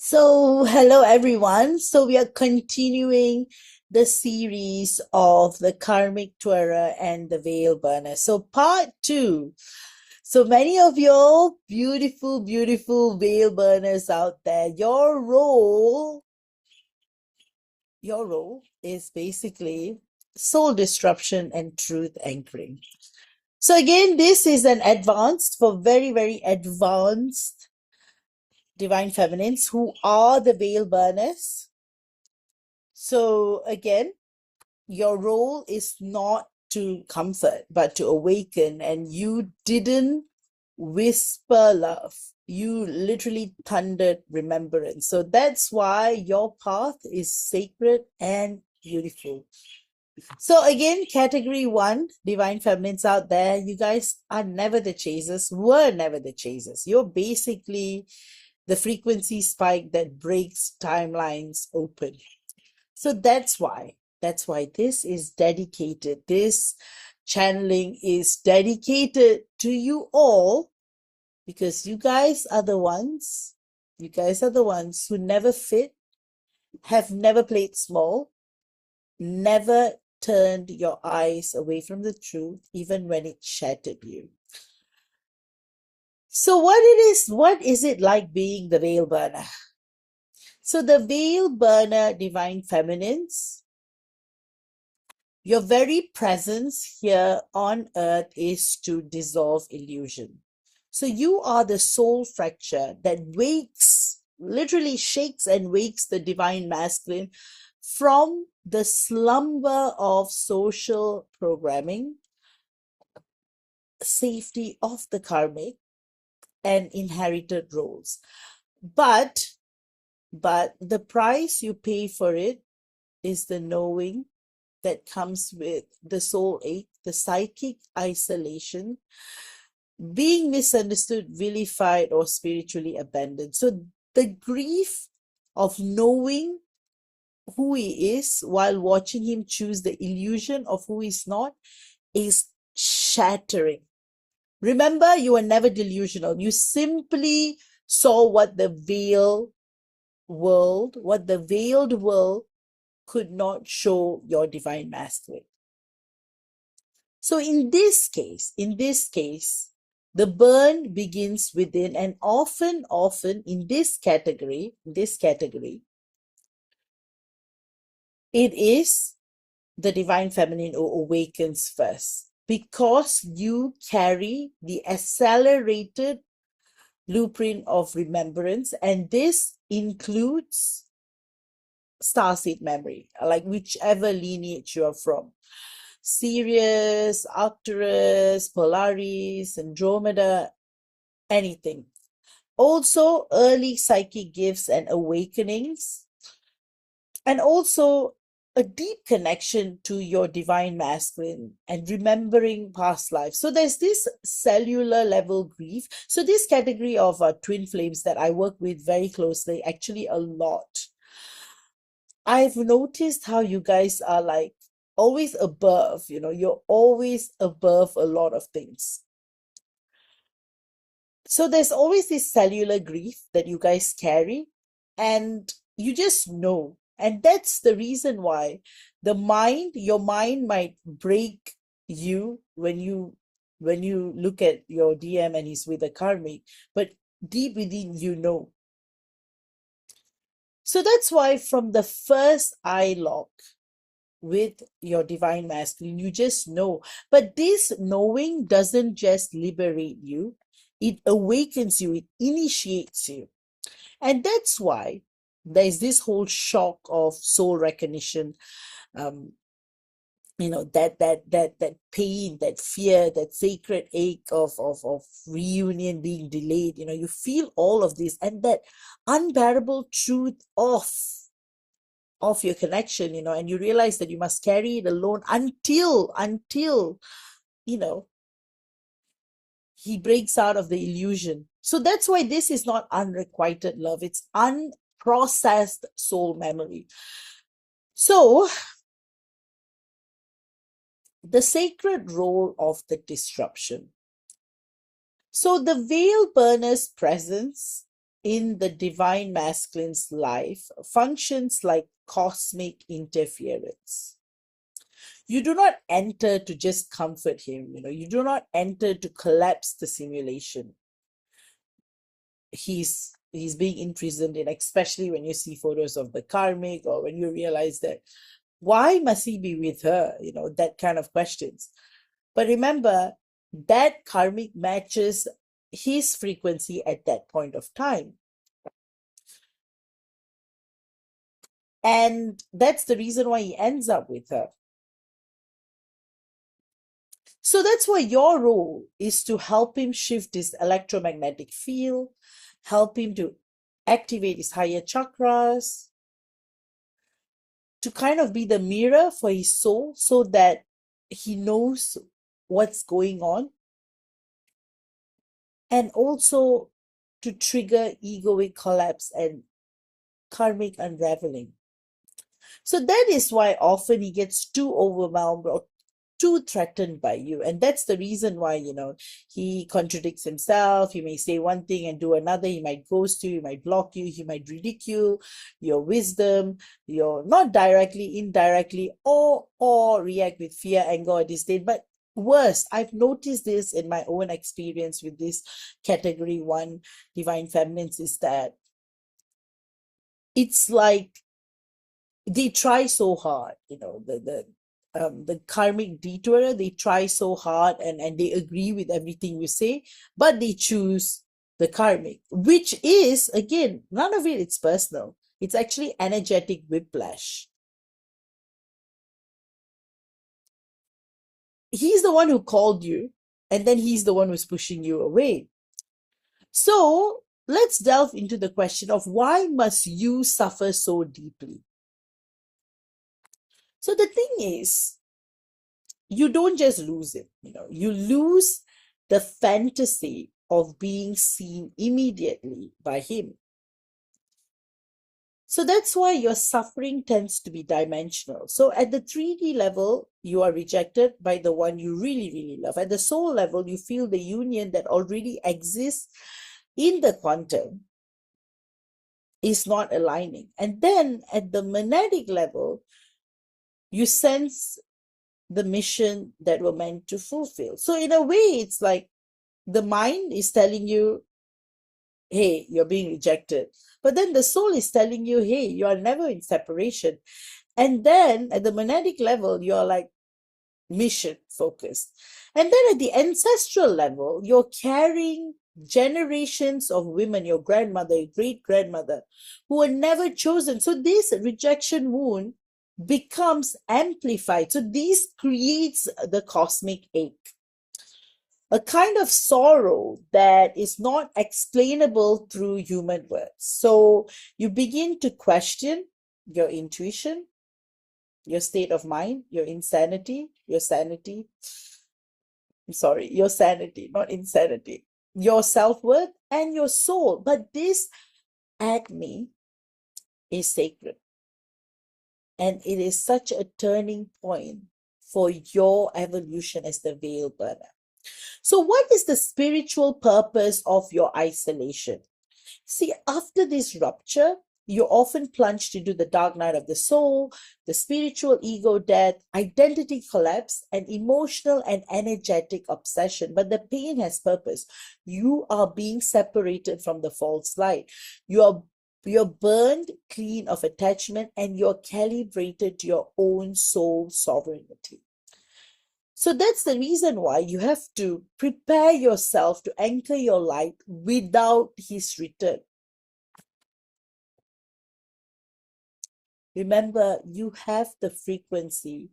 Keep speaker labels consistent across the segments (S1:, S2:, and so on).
S1: So, hello everyone. So, we are continuing the series of the karmic tourer and the veil burner. So, part two. So, many of your beautiful, beautiful veil burners out there, your role is basically soul disruption and truth anchoring. So, again, this is an advanced for very, very advanced divine feminines who are the veil burners. So again, your role is not to comfort, but to awaken. And you didn't whisper love. You literally thundered remembrance. So that's why your path is sacred and beautiful. So again, category one, divine feminines out there, you guys are never the chasers, were never the chasers. You're basically the frequency spike that breaks timelines open. So that's why this is dedicated. This channeling is dedicated to you all because you guys are the ones who never fit, have never played small, never turned your eyes away from the truth, even when it shattered you. So what is it like being the veil burner? So the veil burner divine feminines, your very presence here on earth is to dissolve illusion. So you are the soul fracture that wakes, literally shakes and wakes the divine masculine from the slumber of social programming, safety of the karmic, and inherited roles. But the price you pay for it is the knowing that comes with the soul ache, the psychic isolation, being misunderstood, vilified, or spiritually abandoned. So the grief of knowing who he is while watching him choose the illusion of who he's not is shattering. Remember, you were never delusional. You simply saw what the veiled world could not show your divine masculine. So in this case, the burn begins within, and often in this category, it is the divine feminine who awakens first because you carry the accelerated blueprint of remembrance, and this includes starseed memory, like whichever lineage you are from. Sirius, Arcturus, Polaris, Andromeda, anything. Also, early psychic gifts and awakenings, and also a deep connection to your divine masculine and remembering past lives. So there's this cellular level grief. So this category of twin flames that I work with very closely, actually a lot. I've noticed how you guys are like always above, you're always above a lot of things. So there's always this cellular grief that you guys carry, and you just know. And that's the reason why your mind might break you when you look at your DM and he's with a karmic, but deep within you know. So that's why from the first eye lock with your divine masculine, you just know. But this knowing doesn't just liberate you, it awakens you, it initiates you. And that's why there's this whole shock of soul recognition, um, that pain, that fear, that sacred ache of reunion being delayed. You feel all of this, and that unbearable truth of your connection, and you realize that you must carry it alone until he breaks out of the illusion. So that's why this is not unrequited love, it's unprocessed soul memory. So the sacred role of the disruption. So the veil burner's presence in the divine masculine's life functions like cosmic interference. You do not enter to just comfort him, you do not enter to collapse the simulation he's being imprisoned in, especially when you see photos of the karmic, or when you realize that why must he be with her, that kind of questions. But remember, that karmic matches his frequency at that point of time. And that's the reason why he ends up with her. So that's why your role is to help him shift his electromagnetic field, help him to activate his higher chakras, to kind of be the mirror for his soul so that he knows what's going on, and also to trigger egoic collapse and karmic unraveling. So that is why often he gets too overwhelmed or too threatened by you. And that's the reason why, he contradicts himself. He may say one thing and do another. He might ghost you, he might block you, he might ridicule your wisdom, your not directly, indirectly, or react with fear, anger, or disdain. But worse, I've noticed this in my own experience with this category 1 divine feminines, is that it's like they try so hard, the karmic detourer, they try so hard and they agree with everything you say, but they choose the karmic, which is, again, none of it's personal. It's actually energetic whiplash. He's the one who called you, and then he's the one who's pushing you away. So let's delve into the question of why must you suffer so deeply? So the thing is, you don't just lose it, you lose the fantasy of being seen immediately by him. So that's why your suffering tends to be dimensional. So at the 3D level, you are rejected by the one you really, really love. At the soul level, you feel the union that already exists in the quantum is not aligning. And then at the monadic level, you sense the mission that we're meant to fulfill. So in a way, it's like the mind is telling you, hey, you're being rejected. But then the soul is telling you, hey, you are never in separation. And then at the monadic level, you're like mission focused. And then at the ancestral level, you're carrying generations of women, your grandmother, your great grandmother, who were never chosen. So this rejection wound becomes amplified. So this creates the cosmic ache, a kind of sorrow that is not explainable through human words. So you begin to question your intuition, your state of mind, your insanity, your sanity. I'm sorry, your sanity, not insanity, your self-worth and your soul. But this acne is sacred. And it is such a turning point for your evolution as the veil burner. So what is the spiritual purpose of your isolation? See, after this rupture, you're often plunged into the dark night of the soul, the spiritual ego death, identity collapse, and emotional and energetic obsession. But the pain has purpose. You are being separated from the false light. You're burned clean of attachment, and you're calibrated to your own soul sovereignty. So that's the reason why you have to prepare yourself to anchor your light without his return. Remember, you have the frequency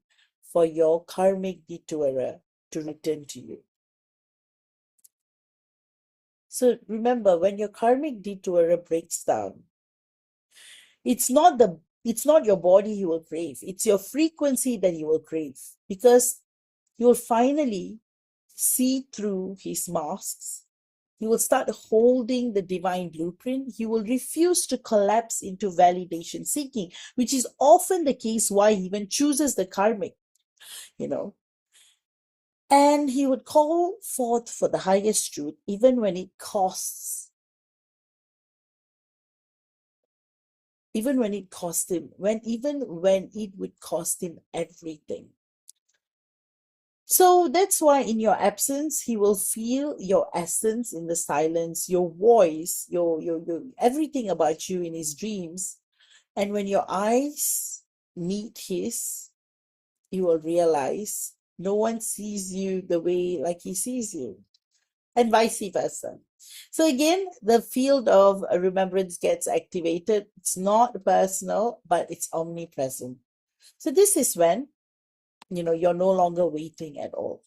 S1: for your karmic detourer to return to you. So remember, when your karmic detourer breaks down, it's not your body he will crave, it's your frequency that he will crave, because you'll finally see through his masks. He will start holding the divine blueprint. He will refuse to collapse into validation seeking, which is often the case why he even chooses the karmic, And he would call forth for the highest truth, even when it costs even when it cost him, even when it would cost him everything. So that's why in your absence, he will feel your essence in the silence, your voice, your everything about you in his dreams. And when your eyes meet his, you will realize no one sees you the way like he sees you, and vice versa. So again, the field of remembrance gets activated. It's not personal, but it's omnipresent. So this is when, you're no longer waiting at all.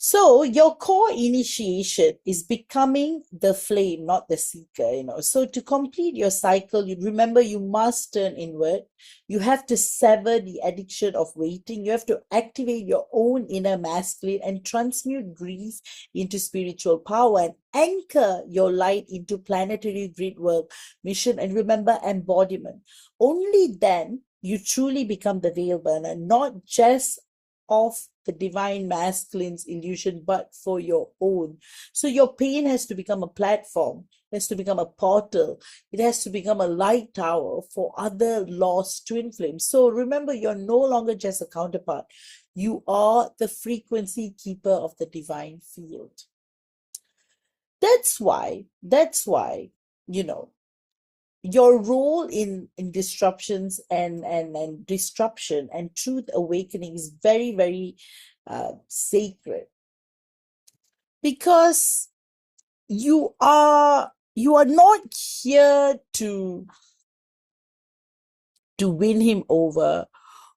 S1: So your core initiation is becoming the flame, not the seeker. So to complete your cycle, you remember you must turn inward. You have to sever the addiction of waiting. You have to activate your own inner masculine and transmute grief into spiritual power and anchor your light into planetary grid work, mission, and remember embodiment. Only then you truly become the veil burner, not just of the divine masculine's illusion, but for your own. So your pain has to become a platform, it has to become a portal, it has to become a light tower for other lost twin flames. So remember, you're no longer just a counterpart. You are the frequency keeper of the divine field. That's why, your role in disruptions and disruption and truth awakening is very, very sacred, because you are not here to win him over,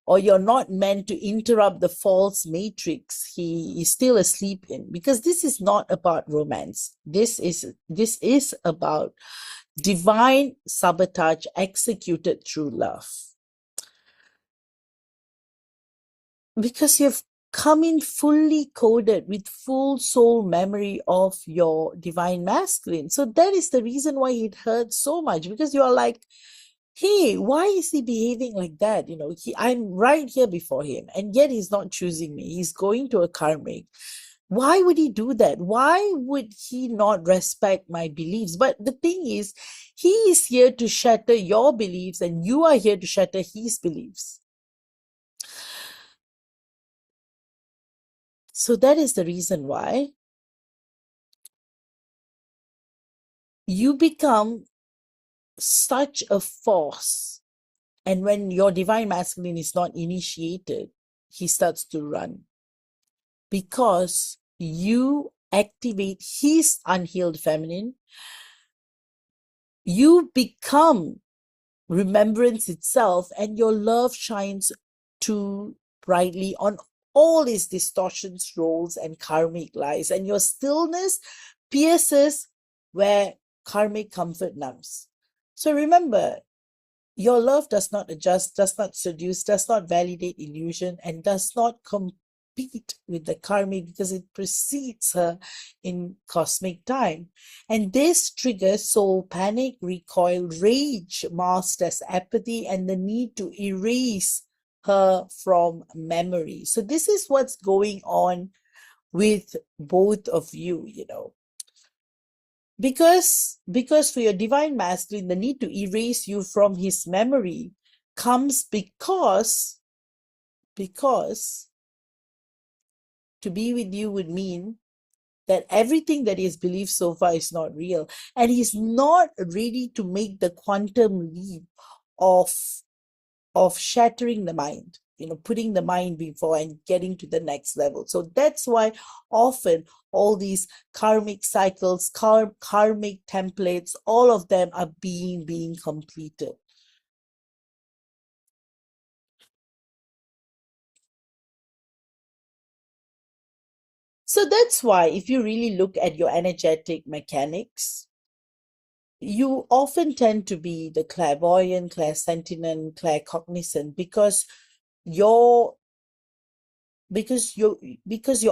S1: or you're not meant to interrupt the false matrix he is still asleep in, because this is not about romance. This is about divine sabotage executed through love. Because you've come in fully coded with full soul memory of your divine masculine. So that is the reason why it hurts so much, because you're like, hey, why is he behaving like that? I'm right here before him, and yet he's not choosing me. He's going to a karmic. Why would he do that? Why would he not respect my beliefs? But the thing is, he is here to shatter your beliefs, and you are here to shatter his beliefs. So that is the reason why you become such a force. And when your divine masculine is not initiated, he starts to run, because you activate his unhealed feminine. You become remembrance itself, and your love shines too brightly on all his distortions, roles, and karmic lies, and your stillness pierces where karmic comfort numbs. So remember, your love does not adjust, does not seduce, does not validate illusion, and does not compete with the karmic, because it precedes her in cosmic time. And this triggers soul panic, recoil, rage masked as apathy, and the need to erase her from memory. So this is what's going on with both of you, because for your divine masculine, the need to erase you from his memory comes because to be with you would mean that everything that he has believed so far is not real, and he's not ready to make the quantum leap of shattering the mind, putting the mind before and getting to the next level. So that's why often all these karmic cycles, karmic templates, all of them are being completed. So that's why if you really look at your energetic mechanics, you often tend to be the clairvoyant, clairsentient, claircognizant, because your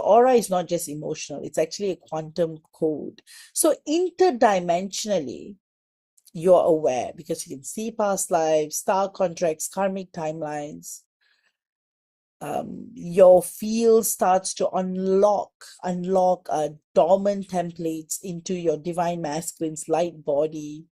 S1: aura is not just emotional, it's actually a quantum code. So interdimensionally, you're aware, because you can see past lives, star contracts, karmic timelines. Your field starts to unlock dormant templates into your divine masculine's light body.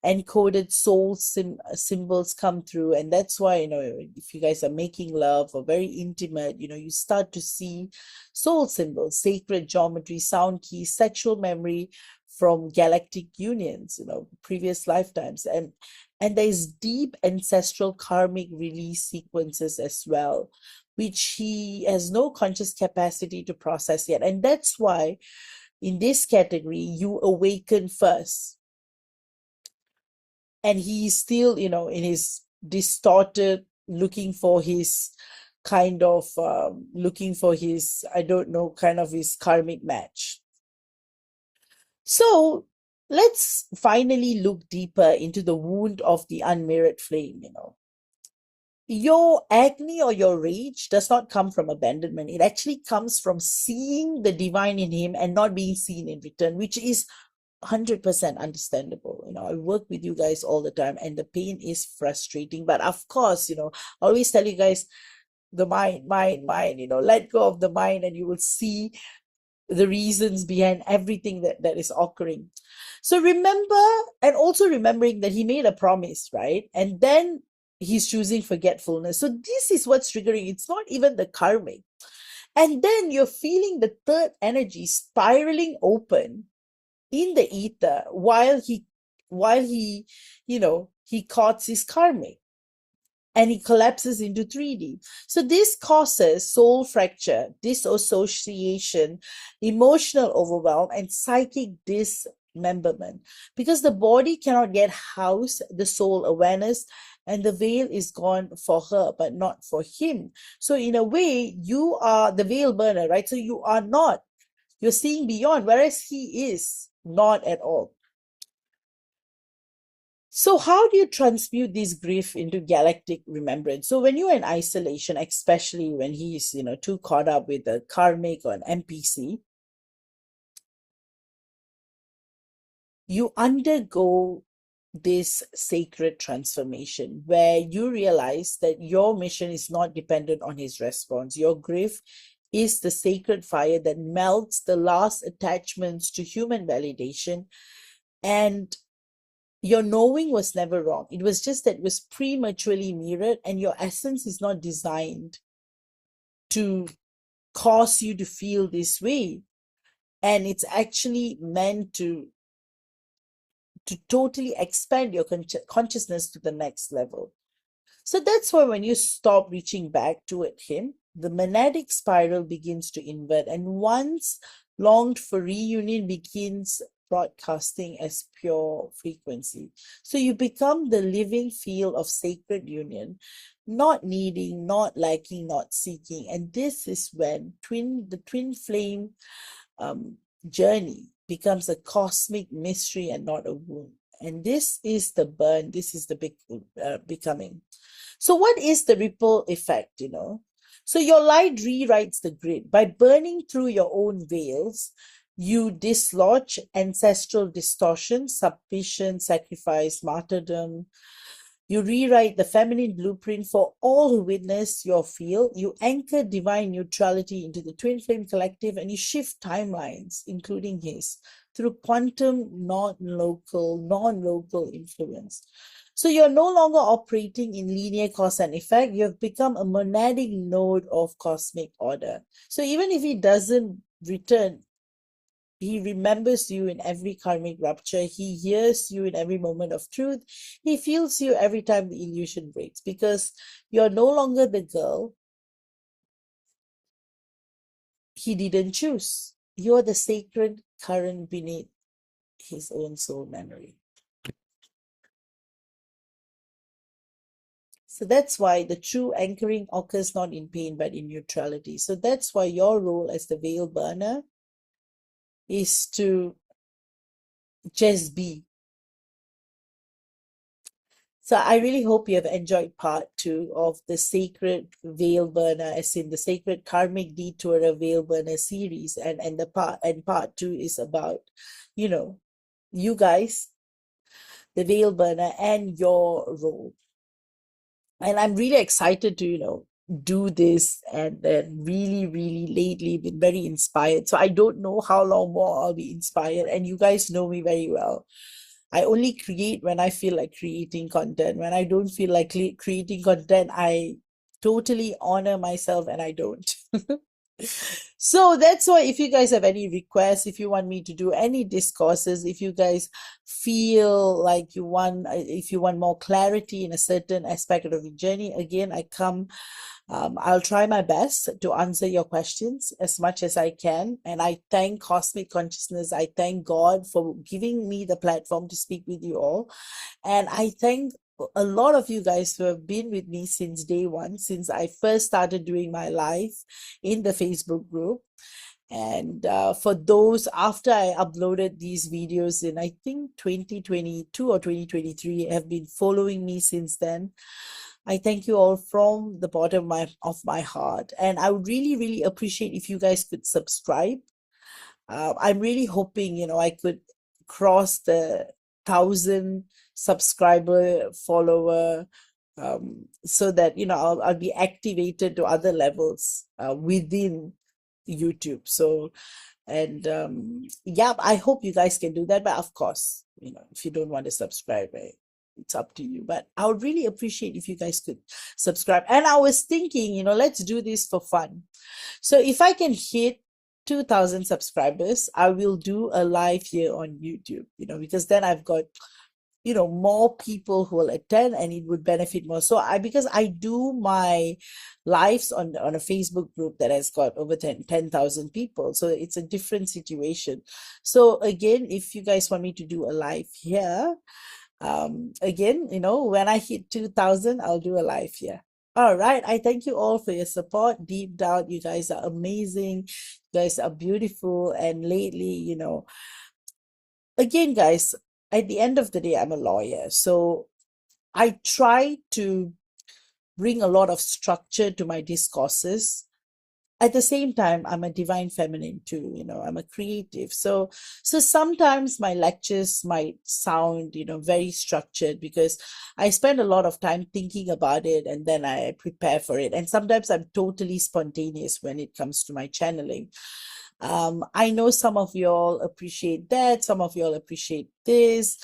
S1: Encoded soul symbols come through, and that's why, if you guys are making love or very intimate, you start to see soul symbols, sacred geometry, sound keys, sexual memory from galactic unions, previous lifetimes, and there's deep ancestral karmic release sequences as well, which he has no conscious capacity to process yet. And that's why in this category you awaken first, and he's still, in his distorted, looking for his I don't know, kind of his karmic match. So let's finally look deeper into the wound of the unmirrored flame. Your agony or your rage does not come from abandonment. It actually comes from seeing the divine in him and not being seen in return, which is 100% understandable. I work with you guys all the time, and the pain is frustrating. But of course, I always tell you guys, the mind, let go of the mind, and you will see the reasons behind everything that is occurring. So remember, and also remembering that he made a promise, right? And then he's choosing forgetfulness. So this is what's triggering. It's not even the karmic. And then you're feeling the third energy spiraling open in the ether while he he courts his karmic, and he collapses into 3D. So this causes soul fracture, disassociation, emotional overwhelm, and psychic dismemberment, because the body cannot get house the soul awareness, and the veil is gone for her but not for him. So in a way, you are the veil burner, right? So you're seeing beyond, whereas he is not at all. So how do you transmute this grief into galactic remembrance? So when you're in isolation, especially when he's, too caught up with a karmic or an NPC, you undergo this sacred transformation where you realize that your mission is not dependent on his response. Your grief is the sacred fire that melts the last attachments to human validation, and your knowing was never wrong. It was just that it was prematurely mirrored, and your essence is not designed to cause you to feel this way. And it's actually meant to totally expand your consciousness to the next level. So that's why when you stop reaching back toward him, the monadic spiral begins to invert, and once longed for reunion begins broadcasting as pure frequency. So you become the living field of sacred union, not needing, not lacking, not seeking. And this is when the twin flame journey becomes a cosmic mystery and not a wound. And this is the burn, this is the big becoming. So what is the ripple effect, So your light rewrites the grid. By burning through your own veils, you dislodge ancestral distortion, submission, sacrifice, martyrdom. You rewrite the feminine blueprint for all who witness your field. You anchor divine neutrality into the twin flame collective, and you shift timelines, including his, through quantum non-local influence. So you're no longer operating in linear cause and effect. You have become a monadic node of cosmic order. So even if he doesn't return, he remembers you in every karmic rupture. He hears you in every moment of truth. He feels you every time the illusion breaks, because you're no longer the girl he didn't choose. You're the sacred current beneath his own soul memory. So that's why the true anchoring occurs not in pain but in neutrality. So that's why your role as the veil burner is to just be. So I really hope you have enjoyed part 2 of the Sacred Veil Burner, as in the Sacred Karmic Detour Veil Burner series. And part 2 is about, you guys, the Veil Burner, and your role. And I'm really excited to, do this, and then really, really lately been very inspired. So I don't know how long more I'll be inspired. And you guys know me very well. I only create when I feel like creating content. When I don't feel like creating content, I totally honor myself and I don't. So that's why, if you guys have any requests, if you want me to do any discourses, if you guys feel like you want, if you want more clarity in a certain aspect of your journey, again, I come, I'll try my best to answer your questions as much as I can. And I thank Cosmic Consciousness. I thank God for giving me the platform to speak with you all. And I thank a lot of you guys who have been with me since day one, since I first started doing my live in the Facebook group. And for those, after I uploaded these videos in, I think, 2022 or 2023, have been following me since then. I thank you all from the bottom of my heart. And I would really, really appreciate if you guys could subscribe. I'm really hoping, I could cross the 1,000 subscriber follower, so that, I'll be activated to other levels within YouTube. So, and yeah, I hope you guys can do that. But of course, if you don't want to subscribe, right, it's up to you. But I would really appreciate if you guys could subscribe. And I was thinking, let's do this for fun. So if I can hit 2,000 subscribers, I will do a live here on YouTube, because then I've got, more people who will attend and it would benefit more. So because I do my lives on a Facebook group that has got over 10,000 people. So it's a different situation. So again, if you guys want me to do a live here, again, when I hit 2,000, I'll do a live here. All right. I thank you all for your support. Deep down, you guys are amazing. You guys are beautiful. And lately, again, guys, at the end of the day, I'm a lawyer. So I try to bring a lot of structure to my discourses. At the same time, I'm a divine feminine too, I'm a creative. So sometimes my lectures might sound, very structured, because I spend a lot of time thinking about it and then I prepare for it. And sometimes I'm totally spontaneous when it comes to my channeling. I know some of y'all appreciate that, some of y'all appreciate this.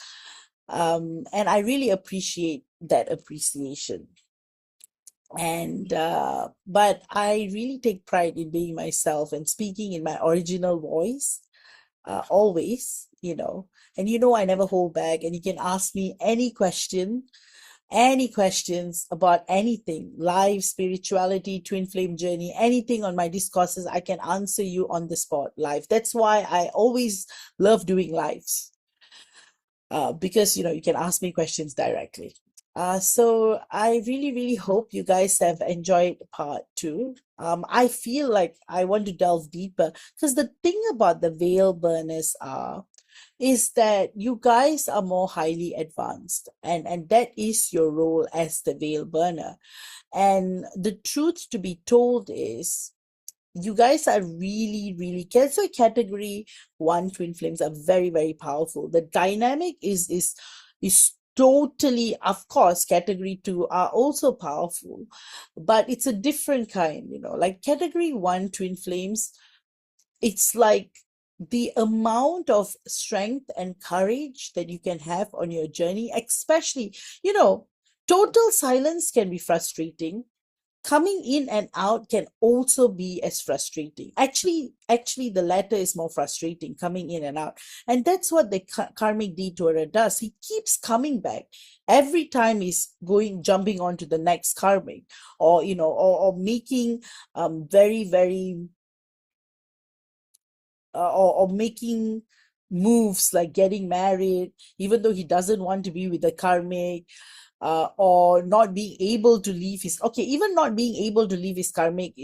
S1: And I really appreciate that appreciation. And but I really take pride in being myself and speaking in my original voice, always, and I never hold back. And you can ask me any questions about anything, life, spirituality, twin flame journey, anything on my discourses, I can answer you on the spot live. That's why I always love doing lives, because you can ask me questions directly. So I really, really hope you guys have enjoyed part two. I feel like I want to delve deeper, because the thing about the veil burners is that you guys are more highly advanced, and that is your role as the veil burner. And the truth to be told is, you guys are really, really, so category 1 twin flames are very, very powerful. The dynamic is totally, of course, category 2 are also powerful, but it's a different kind. Like category 1 twin flames, it's like the amount of strength and courage that you can have on your journey, especially, total silence can be frustrating. Coming in and out can also be as frustrating. Actually, the latter is more frustrating, coming in and out. And that's what the karmic detourer does. He keeps coming back. Every time he's jumping on to the next karmic, or, or making very, very, or making moves like getting married, even though he doesn't want to be with the karmic, or not being able to leave his, even not being able to leave his karmic,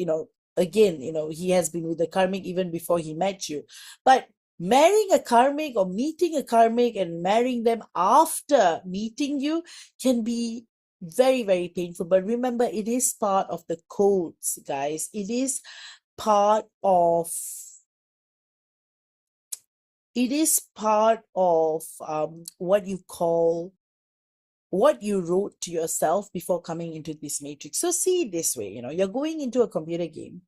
S1: again, he has been with the karmic even before he met you. But marrying a karmic or meeting a karmic and marrying them after meeting you can be very, very painful. But remember, it is part of the codes, guys. It is part of what you call what you wrote to yourself before coming into this matrix. So see it this way, you're going into a computer game,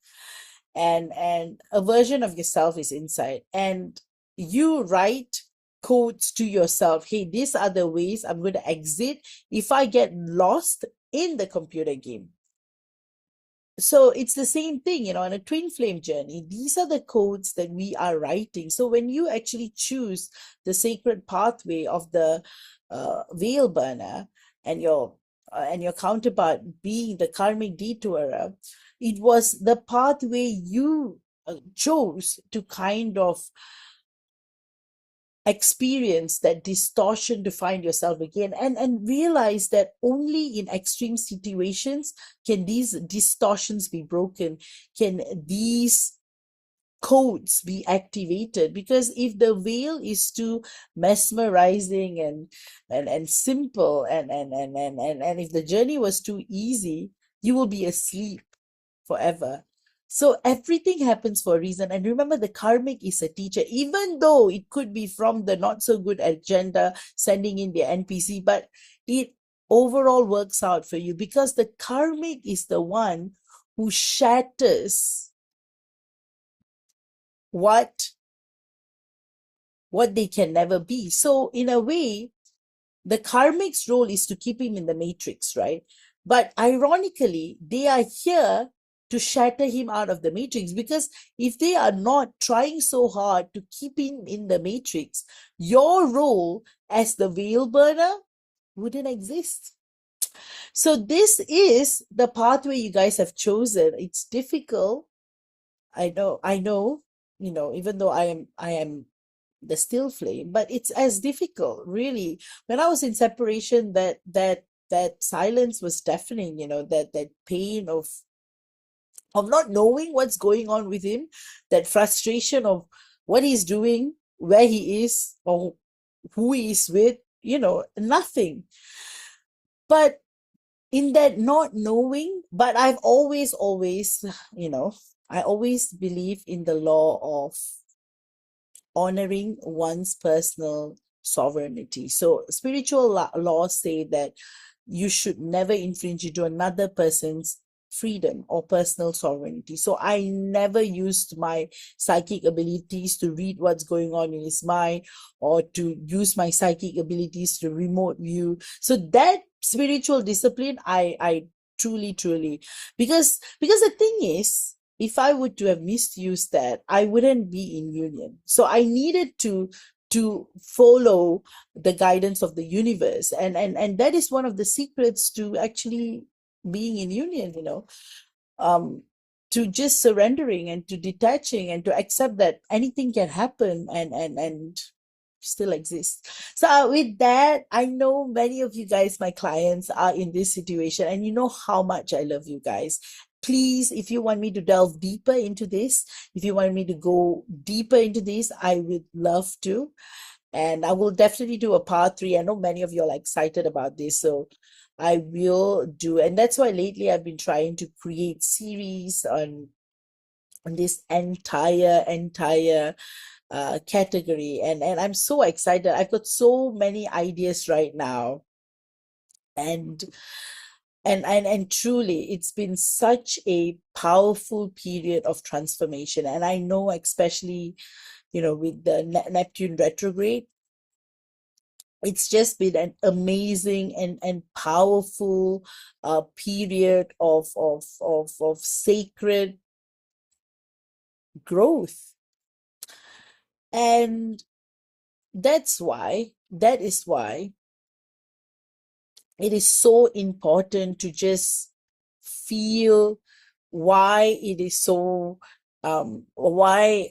S1: and a version of yourself is inside, and you write codes to yourself. Hey, these are the ways I'm going to exit if I get lost in the computer game. So it's the same thing, on a twin flame journey. These are the codes that we are writing. So when you actually choose the sacred pathway of the veil burner, and your counterpart being the karmic detourer, it was the pathway you chose to kind of experience that distortion, to find yourself again, and realize that only in extreme situations can these distortions be broken, can these codes be activated. Because if the veil is too mesmerizing and simple, and if the journey was too easy, you will be asleep forever. So everything happens for a reason. And remember, the karmic is a teacher, even though it could be from the not so good agenda sending in the NPC, but it overall works out for you, because the karmic is the one who shatters what they can never be. So in a way, the karmic's role is to keep him in the matrix, right? But ironically, they are here to shatter him out of the matrix, because if they are not trying so hard to keep him in the matrix, your role as the veil burner wouldn't exist. So this is the pathway you guys have chosen. It's difficult. I know, even though I am the still flame, but it's as difficult, really. When I was in separation, that silence was deafening, that pain of not knowing what's going on with him, that frustration of what he's doing, where he is, or who he is with, nothing. But in that not knowing, but I've always, I always believe in the law of honoring one's personal sovereignty. So spiritual laws say that you should never infringe into another person's freedom or personal sovereignty. So I never used my psychic abilities to read what's going on in his mind, or to use my psychic abilities to remote view. So that spiritual discipline, I truly, because the thing is, if I would to have misused that, I wouldn't be in union. So I needed to follow the guidance of the universe, and that is one of the secrets to actually being in union, to just surrendering and to detaching and to accept that anything can happen and still exist. So with that, I know many of you guys, my clients, are in this situation, and you know how much I love you guys. Please, if you want me to delve deeper into this, if you want me to go deeper into this, I would love to. And I will definitely do a part 3. I know many of you are excited about this, so I will do. And that's why lately I've been trying to create series on this entire category, and I'm so excited. I've got so many ideas right now, and truly, it's been such a powerful period of transformation. And I know, especially, with the Neptune retrograde, it's just been an amazing and powerful period of sacred growth. And that is why it is so important to just feel why it is so why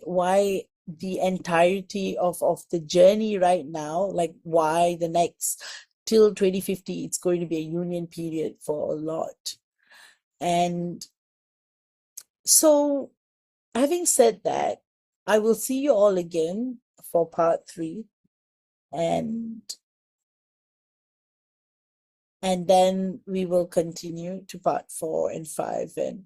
S1: the entirety of the journey right now, like why the next till 2050 it's going to be a union period for a lot. And so, having said that, I will see you all again for part 3, and And then we will continue to part 4 and 5. And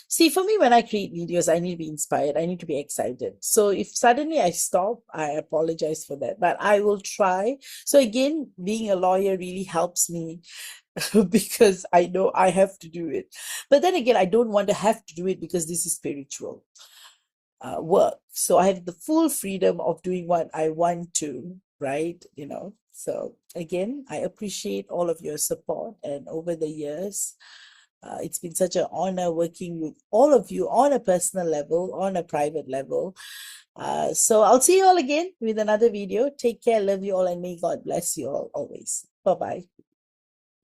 S1: see, for me, when I create videos, I need to be inspired, I need to be excited. So if suddenly I stop, I apologize for that, but I will try. So again, being a lawyer really helps me because I know I have to do it. But then again, I don't want to have to do it because this is spiritual work. So I have the full freedom of doing what I want to, right? So again, I appreciate all of your support. And over the years, it's been such an honor working with all of you on a personal level, on a private level. So I'll see you all again with another video. Take care, love you all, and may God bless you all always. Bye bye.